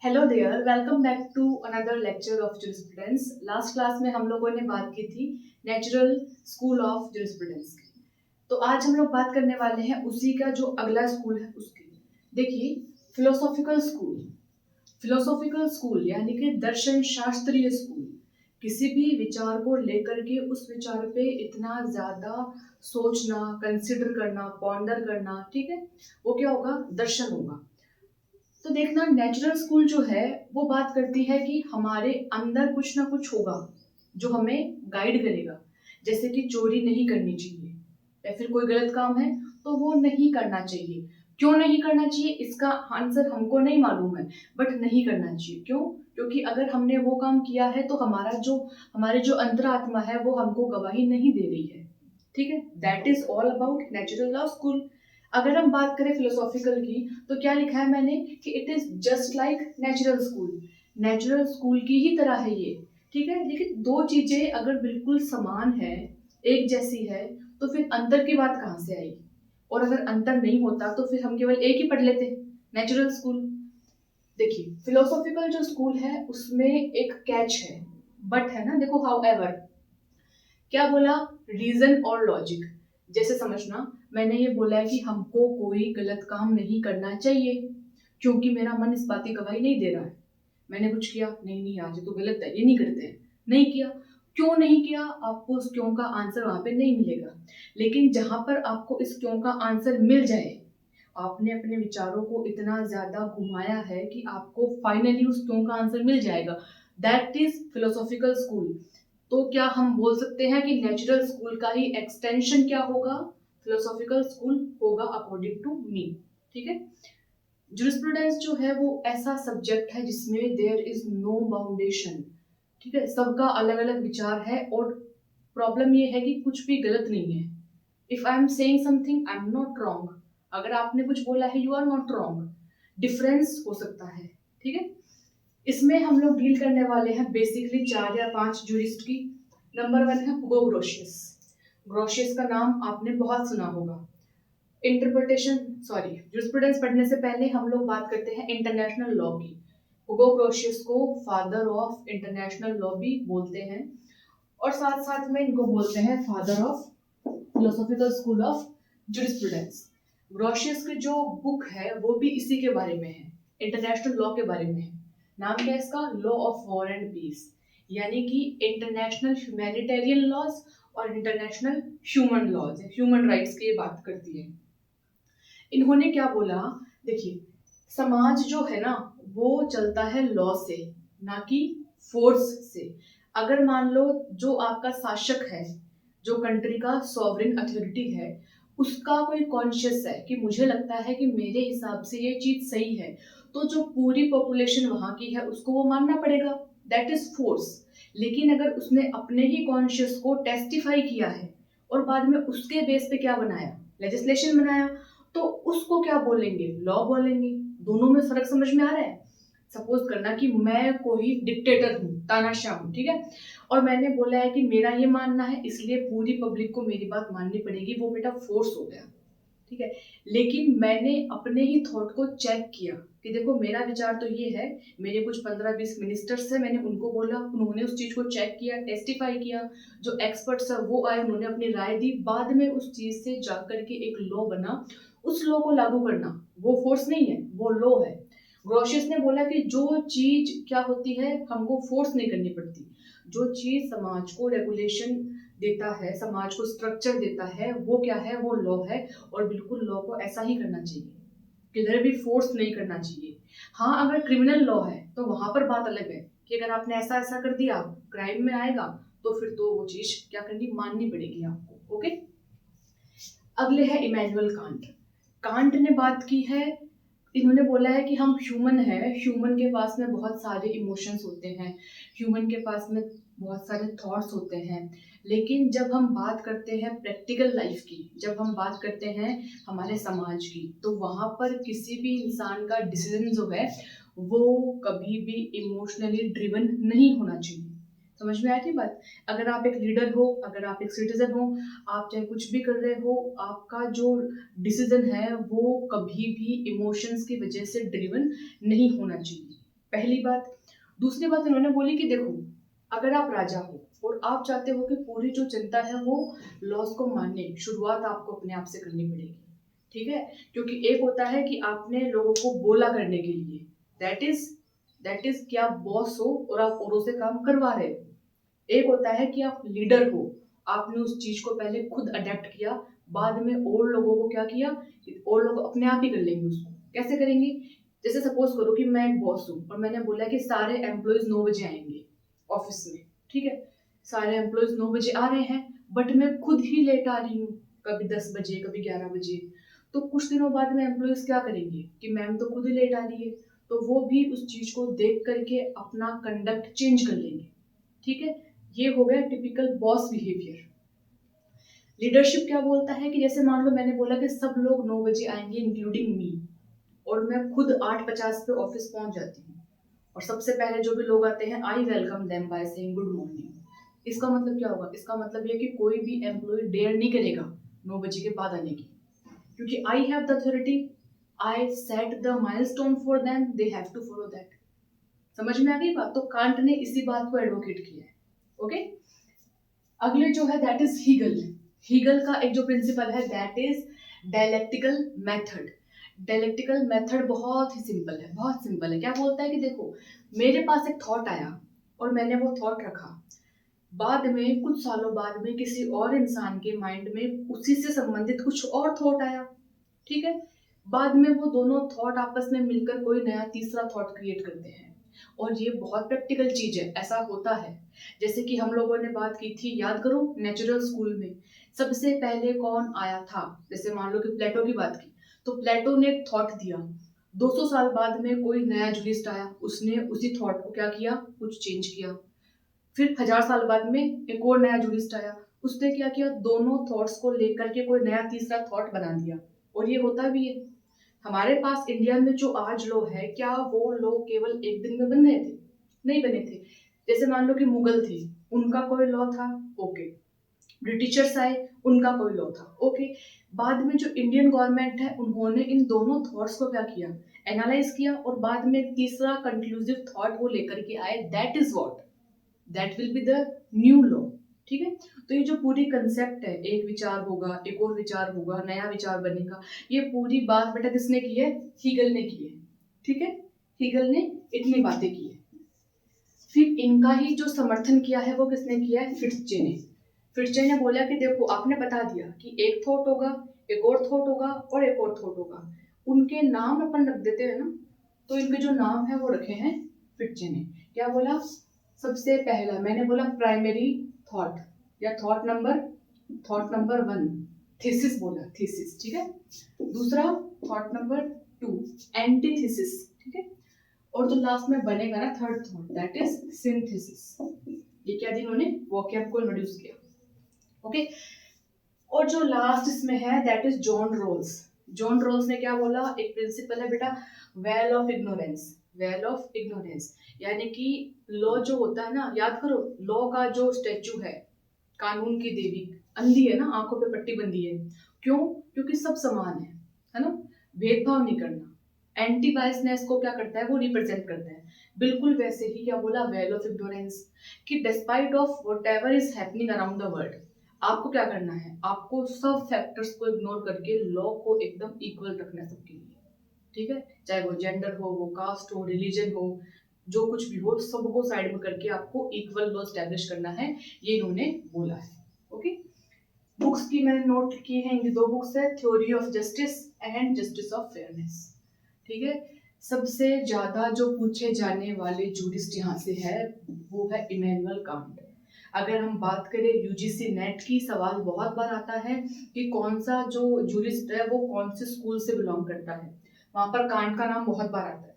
Hello there, welcome back to another lecture of jurisprudence. Last class में हम लोगों ने बात की थी नेचुरल स्कूल ऑफ जुरिस्प्रूडेंस की। तो आज हम लोग बात करने वाले हैं उसी का जो अगला स्कूल है उसकी। देखिए, फिलोसॉफिकल स्कूल। फिलोसॉफिकल स्कूल यानी कि दर्शन शास्त्रीय स्कूल। किसी भी विचार को लेकर के उस विचार पे इतना ज्यादा सोचना, कंसिडर करना, पॉन्डर करना, ठीक है, वो क्या होगा? दर्शन होगा। तो देखना, नेचुरल स्कूल जो है वो बात करती है कि हमारे अंदर कुछ ना कुछ होगा जो हमें गाइड करेगा। जैसे कि चोरी नहीं करनी चाहिए या फिर कोई गलत काम है तो वो नहीं करना चाहिए। क्यों नहीं करना चाहिए इसका आंसर हमको नहीं मालूम है, बट नहीं करना चाहिए। क्यों? क्योंकि अगर हमने वो काम किया है तो हमारे जो अंतरात्मा है वो हमको गवाही नहीं दे रही है। ठीक है, that is all about natural law school. अगर हम बात करें फिलोसॉफिकल की, तो क्या लिखा है मैंने कि it is just like natural school. Natural school की ही तरह है ये। ठीक है, लेकिन दो चीजें अगर बिल्कुल समान है, एक जैसी है, तो फिर अंतर की बात कहाँ से आई? और अगर अंतर नहीं होता तो फिर हम केवल एक ही पढ़ लेते, नेचुरल स्कूल। देखिए, फिलोसॉफिकल जो स्कूल है उसमें एक कैच है, बट है ना, देखो, हाउ एवर क्या बोला? रीजन और लॉजिक। जैसे समझना, मैंने ये बोला है कि हमको कोई गलत काम नहीं करना चाहिए क्योंकि मेरा मन इस बात की गवाही नहीं दे रहा है। मैंने कुछ किया, नहीं नहीं आज ये तो गलत है, ये नहीं करते हैं, नहीं किया। क्यों नहीं किया? आपको उस क्यों का आंसर वहां पे नहीं मिलेगा। लेकिन जहां पर आपको इस क्यों का आंसर मिल जाए, आपने अपने विचारों को इतना ज्यादा घुमाया है कि आपको फाइनली उस क्यों का आंसर मिल जाएगा, दैट इज फिलोसॉफिकल स्कूल। तो क्या हम बोल सकते हैं कि नेचुरल स्कूल का ही एक्सटेंशन क्या होगा? फिलोसॉफिकल स्कूल होगा, अकॉर्डिंग टू मी। ठीक है, जुरिस्प्रूडेंस जो है वो ऐसा सब्जेक्ट है जिसमें देयर इज नो बाउंडेशन। ठीक है, सबका अलग अलग विचार है और प्रॉब्लम ये है कि कुछ भी गलत नहीं है। If I am saying something, I am not wrong. अगर आपने कुछ बोला है, you are not wrong. Difference हो सकता है। ठीक है, इसमें हम लोग डील करने वाले हैं बेसिकली 4 या 5 जूरिस्ट की। नंबर 1 है हुगो ग्रोशियस। ग्रोशियस का नाम आपने बहुत सुना होगा। इंटरप्रिटेशन, सॉरी, जूरिस्प्रूडेंस पढ़ने से पहले हम लोग बात करते हैं इंटरनेशनल लॉ की। हुगो ग्रोशियस को फादर ऑफ इंटरनेशनल लॉ भी बोलते हैं और साथ साथ में इनको बोलते हैं father of philosophical school of jurisprudence. Grotius की जो बुक है वो भी इसी के बारे में है, इंटरनेशनल लॉ के बारे में है। नाम क्या है इसका? Law of war and peace, यानी कि इंटरनेशनल ह्यूमैनिटेरियन लॉज और international human laws, human rights की ये बात करती है। इन्होंने क्या बोला? देखिए, समाज जो है ना वो चलता है लॉ से, ना कि फोर्स से। अगर मान लो जो आपका शासक है, जो कंट्री का सॉवरेन अथॉरिटी है, उसका कोई कॉन्शियस है कि मुझे लगता है कि मेरे हिसाब से ये चीज सही है, तो जो पूरी पॉपुलेशन वहां की है उसको वो मानना पड़ेगा, दैट इज फोर्स। लेकिन अगर उसने अपने ही कॉन्शियस को टेस्टिफाई किया है और बाद में उसके बेस पे क्या बनाया, लेजिस्लेशन बनाया, तो उसको क्या बोलेंगे? लॉ बोलेंगे। दोनों में फर्क समझ में आ रहा है? सपोज करना कि मैं कोई डिक्टेटर हूँ, तानाशाह हूँ, ठीक है, और मैंने बोला है कि मेरा ये मानना है इसलिए पूरी पब्लिक को मेरी बात माननी पड़ेगी, वो बेटा फोर्स हो गया। ठीक है, लेकिन मैंने अपने ही थॉट को चेक किया कि देखो मेरा विचार तो ये है, मेरे कुछ 15-20 मिनिस्टर्स है, मैंने उनको बोला, उन्होंने उस चीज को चेक किया, टेस्टिफाई किया, जो एक्सपर्ट्स है वो आए, उन्होंने अपनी राय दी, बाद में उस चीज से जाकर के एक लॉ बना। उस लॉ को लागू करना वो फोर्स नहीं है, वो लॉ है। ग्रोशियस ने बोला कि जो चीज क्या होती है हमको फोर्स नहीं करनी पड़ती, जो चीज समाज को रेगुलेशन देता है, समाज को स्ट्रक्चर देता है, वो क्या है? वो लॉ है। और बिल्कुल लॉ को ऐसा ही करना चाहिए, किधर भी फोर्स नहीं करना चाहिए। हाँ, अगर क्रिमिनल लॉ है तो वहां पर बात अलग है कि अगर आपने ऐसा ऐसा कर दिया, क्राइम में आएगा, तो फिर तो वो चीज क्या करनी, माननी पड़ेगी आपको। ओके, अगले है इमैनुअल कांट। कांट ने बात की है, इन्होंने बोला है कि हम ह्यूमन है, ह्यूमन के पास में बहुत सारे इमोशंस होते हैं, ह्यूमन के पास में बहुत सारे थॉट्स होते हैं, लेकिन जब हम बात करते हैं प्रैक्टिकल लाइफ की, जब हम बात करते हैं हमारे समाज की, तो वहां पर किसी भी इंसान का डिसीजन जो है वो कभी भी इमोशनली ड्रिवन नहीं होना चाहिए। समझ में आई थी बात? अगर आप एक लीडर हो, अगर आप एक सिटीजन हो, आप चाहे कुछ भी कर रहे हो, आपका जो डिसीजन है वो कभी भी इमोशंस की वजह से ड्रिवन नहीं होना चाहिए। पहली बात। दूसरी बात इन्होंने बोली कि देखो, अगर आप राजा हो और आप चाहते हो कि पूरी जो जनता है वो लॉस को माने, शुरुआत आपको अपने आप से करनी पड़ेगी, ठीक है। क्योंकि एक होता है कि आपने लोगों को बोला करने के लिए, दैट इज कि आप बॉस हो और आप औरों से काम करवा रहे हो। एक होता है कि आप लीडर हो, आपने उस चीज को पहले खुद अडेप्ट किया, बाद में और लोगों को क्या किया, और लोग अपने आप ही कर लेंगे उसको। कैसे करेंगे? जैसे सपोज करो कि मैं एक बॉस हूँ और मैंने बोला कि सारे एम्प्लॉयज 9 बजे आएंगे ऑफिस में, ठीक है। सारे एम्प्लॉयज 9 बजे आ रहे हैं, बट मैं खुद ही लेट आ रही हूँ, कभी 10 बजे कभी 11 बजे। तो कुछ दिनों बाद में एम्प्लॉयज क्या करेंगे कि मैम तो खुद ही लेट आ रही है, तो वो भी उस चीज को देख करके अपना कंडक्ट चेंज कर लेंगे, ठीक है। ये हो गया टिपिकल बॉस बिहेवियर। लीडरशिप क्या बोलता है कि जैसे मान लो मैंने बोला कि सब लोग 9 बजे आएंगे इंक्लूडिंग मी, और मैं खुद 8:50 पे ऑफिस पहुंच जाती हूँ, और सबसे पहले जो भी लोग आते हैं I welcome them by saying good morning. इसका मतलब क्या होगा? इसका मतलब ये कि कोई भी एम्प्लॉय डेयर नहीं करेगा 9 बजे के बाद आने की, क्योंकि I have the authority, I set the milestone for them, they have to follow that. समझ में आ गई बात? तो कांट ने इसी बात को एडवोकेट किया है। ओके, अगले जो है दैट इज हीगल। हीगल का एक जो प्रिंसिपल है that is dialectical method. Dialectical method बहुत ही सिंपल है, बहुत सिंपल है। क्या बोलता है कि देखो, मेरे पास एक थॉट आया और मैंने वो थॉट रखा, बाद में कुछ सालों बाद में किसी और इंसान के माइंड में उसी से संबंधित कुछ और थॉट आया, ठीक है। बाद में वो दोनों थॉट आपस में मिलकर कोई नया तीसरा थॉट क्रिएट करते हैं, और ये बहुत प्रैक्टिकल चीज है, ऐसा होता है। जैसे कि हम लोगों ने बात की थी, याद करो, नेचुरल स्कूल में सबसे पहले कौन आया था? जैसे मान लो कि प्लेटो की बात की, तो प्लेटो ने एक थॉट दिया, 200 साल बाद में कोई नया जूरिस्ट आया, उसने उसी थॉट को क्या किया, कुछ चेंज किया। फिर 1000 साल बाद में एक और नया जूरिस्ट आया, उसने क्या किया, दोनों थॉट्स को लेकर के कोई नया तीसरा थॉट बना दिया। और ये होता भी है। हमारे पास इंडिया में जो आज लॉ है, क्या वो लॉ केवल एक दिन में बन रहे थे? नहीं बने थे। जैसे मान लो कि मुगल थे, उनका कोई लॉ था, ओके। ब्रिटिशर्स आए, उनका कोई लॉ था, ओके। बाद में जो इंडियन गवर्नमेंट है, उन्होंने इन दोनों थॉट्स को क्या किया, एनालाइज किया, और बाद में एक तीसरा कंक्लूसिव थॉट वो लेकर के आए, that is what, that will be the new law, ठीक है। तो ये जो पूरी कंसेप्ट है, एक विचार होगा, एक और विचार होगा, नया विचार बनेगा, ये पूरी बात बेटा किसने की है? हीगल ने की है, ठीक है। हीगल ने इतनी बातें की है। फिर इनका ही जो समर्थन किया है वो किसने किया है? फिट्जे ने। फिट्जे ने बोला कि देखो, आपने बता दिया कि एक थॉट होगा, एक और थॉट होगा, और एक और थॉट होगा, उनके नाम अपन रख देते हैं ना। तो इनके जो नाम है वो रखे हैं फिट्जे ने। क्या बोला? सबसे पहला मैंने बोला प्राइमरी थॉट, या थॉट नंबर 1, थीसिस बोला, थीसिस, ठीक है। दूसरा थॉट नंबर 2, एंटीथीसिस, ठीक है। और जो लास्ट में बनेगा ना third thought, that is synthesis. ये क्या दिन उन्होंने वोकैब को इंट्रोड्यूस किया, ओके। और जो लास्ट इसमें है that is John Rawls. John Rawls ने क्या बोला? एक प्रिंसिपल है बेटा, veil of ignorance. Veil of ignorance यानी कि लॉ जो होता है ना, याद करो, लॉ का जो स्टैचू है, कानून की देवी, अंधी है ना, आंखों पे पट्टी बंधी है, क्यों? क्योंकि सब समान है ना, भेदभाव नहीं करना। एंटी बायसनेस को क्या करता है? वो रिप्रेजेंट करता है। बिल्कुल वैसे ही क्या बोला? वेल ऑफ इग्नोरेंस, कि despite of whatever is happening around the world, आपको क्या करना है? आपको सब फैक्टर्स को इग्नोर करके लॉ को एकदम इक्वल रखना है सबके लिए, ठीक है। चाहे वो जेंडर हो, वो कास्ट हो, रिलीजन हो, जो कुछ भी हो, सबको साइड में करके आपको इक्वल लॉ स्टैब्लिश करना है, ये इन्होंने बोला है, ओके। बुक्स की मैंने नोट की है, इनकी 2 बुक्स है, theory of justice and justice of fairness, ठीक है। सबसे ज्यादा जो पूछे जाने वाले जूरिस्ट यहाँ से है वो है इमैनुअल कांट। अगर हम बात करें यूजीसी नेट की, सवाल बहुत बार आता है कि कौन सा जो जूरिस्ट है वो कौन से स्कूल से बिलोंग करता है, वहां पर कांट का नाम बहुत बार आता है,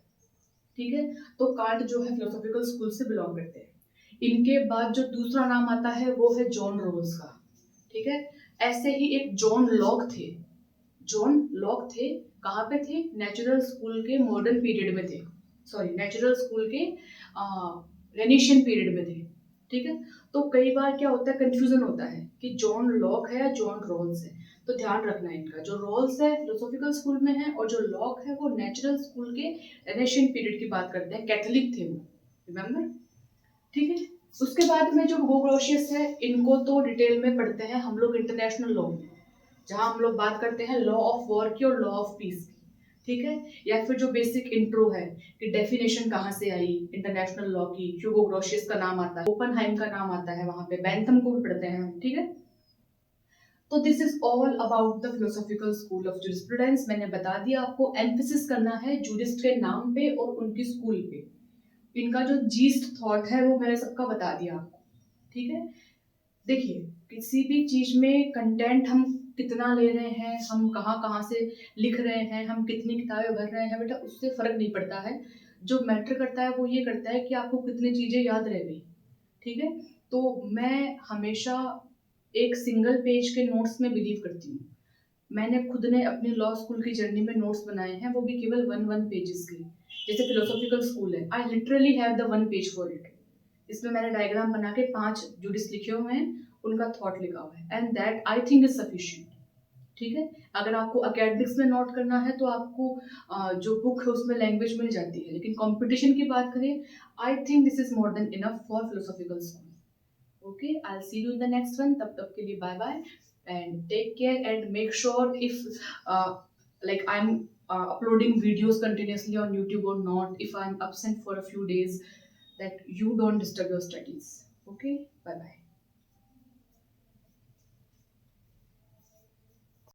ठीक है। तो कांट जो है फिलोसॉफिकल स्कूल से बिलोंग करते हैं। इनके बाद जो दूसरा नाम आता है वो है जॉन रोल्स का, ठीक है। ऐसे ही एक जॉन लॉक थे। जॉन लॉक थे, कहाँ पे थे? नेचुरल स्कूल के मॉडर्न पीरियड में थे, सॉरी, नेचुरल स्कूल के रेनेशियन पीरियड में थे, ठीक है। तो कई बार क्या होता है, कंफ्यूजन होता है कि जॉन लॉक है या जॉन रॉल्स है। तो ध्यान रखना है इनका, जो रॉल्स है फिलोसॉफिकल स्कूल में है और जो लॉक है वो नेचुरल स्कूल के रेनेशियन पीरियड की बात करते हैं, कैथोलिक थे वो, रिमेम्बर, ठीक है। उसके बाद में जो गोग्रोशियस है, इनको तो डिटेल में पढ़ते हैं हम लोग इंटरनेशनल लॉ में, जहां हम लोग बात करते हैं लॉ ऑफ वॉर की और लॉ ऑफ पीस की, ठीक है। या फिर जो बेसिक इंट्रो है कि डेफिनेशन कहाँ से आई इंटरनेशनल लॉ की, ह्यूगो ग्रोशियस का नाम आता है, ओपनहाइम का नाम आता है, वहां पे बेंथम को भी पढ़ते हैं हम, ठीक है। तो this is all about the philosophical school of jurisprudence. मैंने बता दिया, आपको एम्फेसिस करना है जूरिस्ट के नाम पे और उनकी स्कूल पे। इनका जो जीस्ट थॉट है वो मैंने सबका बता दिया आपको, ठीक है। देखिए, किसी भी चीज में कंटेंट हम कितना ले रहे हैं, हम कहाँ कहाँ से लिख रहे हैं, हम कितनी किताबें भर रहे हैं, बेटा उससे फर्क नहीं पड़ता है। जो मैटर करता है वो ये करता है कि आपको कितनी चीजें याद रह गई, ठीक है। तो मैं हमेशा एक सिंगल पेज के नोट्स में बिलीव करती हूँ। मैंने खुद ने अपनी लॉ स्कूल की जर्नी में नोट्स बनाए हैं, वो भी केवल वन वन पेजेस के। जैसे फिलोसॉफिकल स्कूल है, I literally have the one page for it. इसमें मैंने डायग्राम बना के 5 जुडिस लिखे हुए हैं, उनका थॉट लिखा हुआ है, and that I think is sufficient, ठीक है। अगर आपको अकेडमिक्स में नोट करना है तो आपको जो बुक है उसमें लैंग्वेज मिल जाती है, लेकिन कंपटीशन की बात करें, I think this is more than enough for philosophical school. Okay, I will see you in the next one, तब तक के लिए bye bye and take care and make sure if uh, like I'm uploading videos continuously on YouTube or not, if I'm absent for a few days, that you don't disturb your studies. Okay, bye bye.